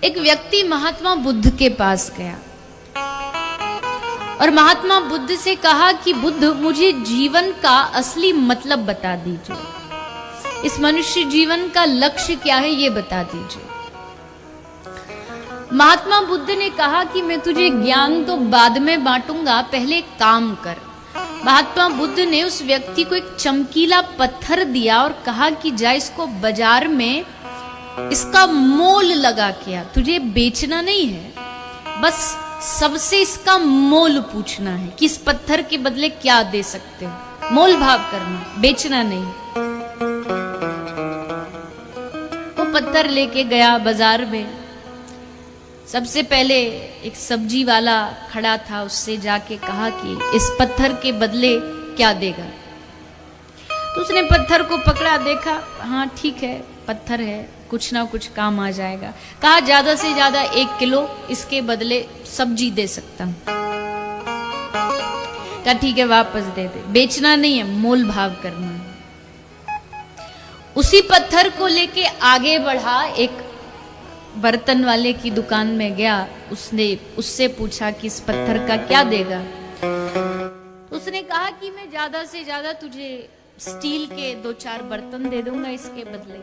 एक व्यक्ति महात्मा बुद्ध के पास गया और महात्मा बुद्ध से कहा कि बुद्ध, मुझे जीवन का असली मतलब बता दीजिए, इस मनुष्य जीवन का लक्ष्य क्या है ये बता दीजिए। महात्मा बुद्ध ने कहा कि मैं तुझे ज्ञान तो बाद में बांटूंगा, पहले काम कर। महात्मा बुद्ध ने उस व्यक्ति को एक चमकीला पत्थर दिया और कहा कि जा इसको बाजार में इसका मोल लगा के आ, तुझे बेचना नहीं है, बस सबसे इसका मोल पूछना है कि इस पत्थर के बदले क्या दे सकते हो, मोल भाव करना, बेचना नहीं। वो पत्थर लेके गया बाजार में। सबसे पहले एक सब्जी वाला खड़ा था, उससे जाके कहा कि इस पत्थर के बदले क्या देगा। तो उसने पत्थर को पकड़ा, देखा हाँ ठीक है पत्थर है, कुछ ना कुछ काम आ जाएगा। कहा ज्यादा से ज्यादा 1 किलो इसके बदले सब्जी दे सकता हूं। कहा ठीक है वापस दे दे, बेचना नहीं है, मोल भाव करना है। उसी पत्थर को लेके आगे बढ़ा, एक बर्तन वाले की दुकान में गया, उससे पूछा कि इस पत्थर का क्या देगा। उसने कहा कि मैं ज्यादा से ज्यादा तुझे स्टील के 2-4 बर्तन दे दूंगा इसके बदले।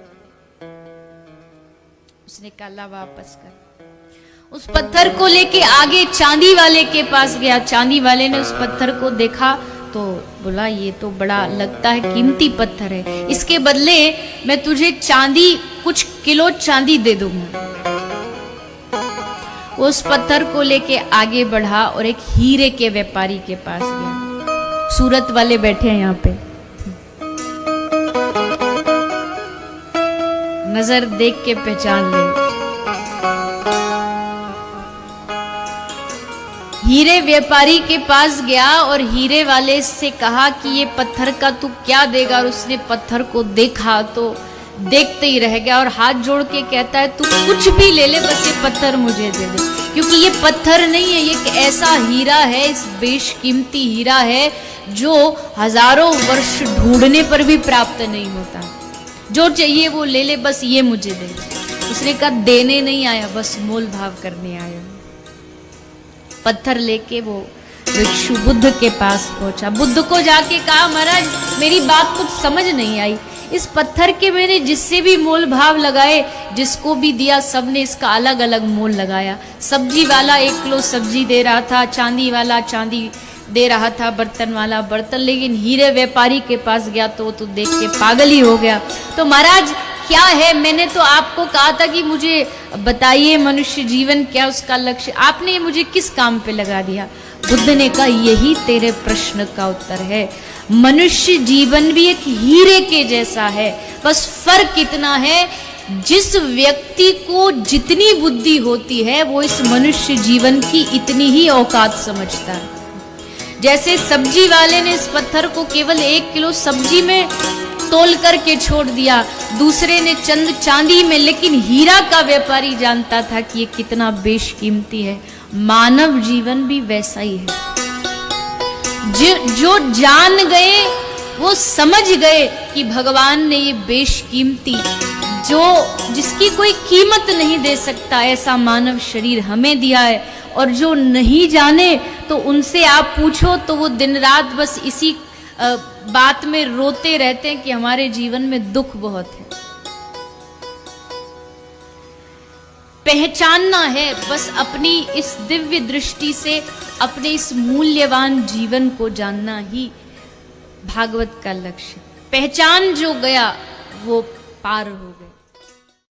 उसने कहा वापस कर। उस पत्थर को लेके आगे चांदी वाले के पास गया। चांदी वाले ने उस पत्थर को देखा तो बोला ये तो बड़ा लगता है कीमती पत्थर है, इसके बदले मैं तुझे चांदी, कुछ किलो चांदी दे दूंगा। वो उस पत्थर को लेके आगे बढ़ा और एक हीरे के व्यापारी के पास गया। सूरत वाले बैठे हैं यहाँ पे, नजर देख के पहचान ले। हीरे व्यापारी के पास गया और हीरे वाले से कहा कि ये पत्थर का तू क्या देगा। और उसने पत्थर को देखा तो देखते ही रह गया और हाथ जोड़ के कहता है तू कुछ भी ले ले, बस ये पत्थर मुझे दे दे, क्योंकि ये पत्थर नहीं है, ये एक ऐसा हीरा है, इस बेशकीमती हीरा है जो हजारों वर्ष ढूंढने पर भी प्राप्त नहीं होता। जो चाहिए वो ले ले, बस ये मुझे दे दे। उसने कहा देने नहीं आया, बस मोल भाव करने आया। पत्थर लेके वो भिक्षु बुद्ध के पास पहुंचा। बुद्ध को जाके कहा महाराज मेरी बात कुछ समझ नहीं आई, इस पत्थर के मैंने जिससे भी मोल भाव लगाए, जिसको भी दिया सबने इसका अलग अलग मोल लगाया। सब्जी वाला 1 किलो सब्जी दे रहा था, चांदी वाला चांदी दे रहा था, बर्तन वाला बर्तन, लेकिन हीरे व्यापारी के पास गया तो देख के पागल ही हो गया। तो महाराज क्या है, मैंने तो आपको कहा था कि मुझे बताइए मनुष्य जीवन क्या उसका लक्ष्य, आपने मुझे किस काम पे लगा दिया। बुद्ध ने कहा यही तेरे प्रश्न का उत्तर है, मनुष्य जीवन भी एक हीरे के जैसा है, बस फर्क इतना है जिस व्यक्ति को जितनी बुद्धि होती है वो इस मनुष्य जीवन की इतनी ही औकात समझता है। जैसे सब्जी वाले ने इस पत्थर को केवल 1 किलो सब्जी में तोल करके छोड़ दिया, दूसरे ने चंद चांदी में, लेकिन हीरा का व्यापारी जानता था कि ये कितना बेशकीमती है। मानव जीवन भी वैसा ही है। जो जान गए वो समझ गए कि भगवान ने ये बेशकीमती, जिसकी कोई कीमत नहीं दे सकता, ऐसा मानव शरीर हमें दिया है। और जो नहीं जाने तो उनसे आप पूछो तो वो दिन रात बस इसी बात में रोते रहते हैं कि हमारे जीवन में दुख बहुत है। पहचानना है बस अपनी इस दिव्य दृष्टि से, अपने इस मूल्यवान जीवन को जानना ही भागवत का लक्ष्य। पहचान जो गया वो पार हो गया।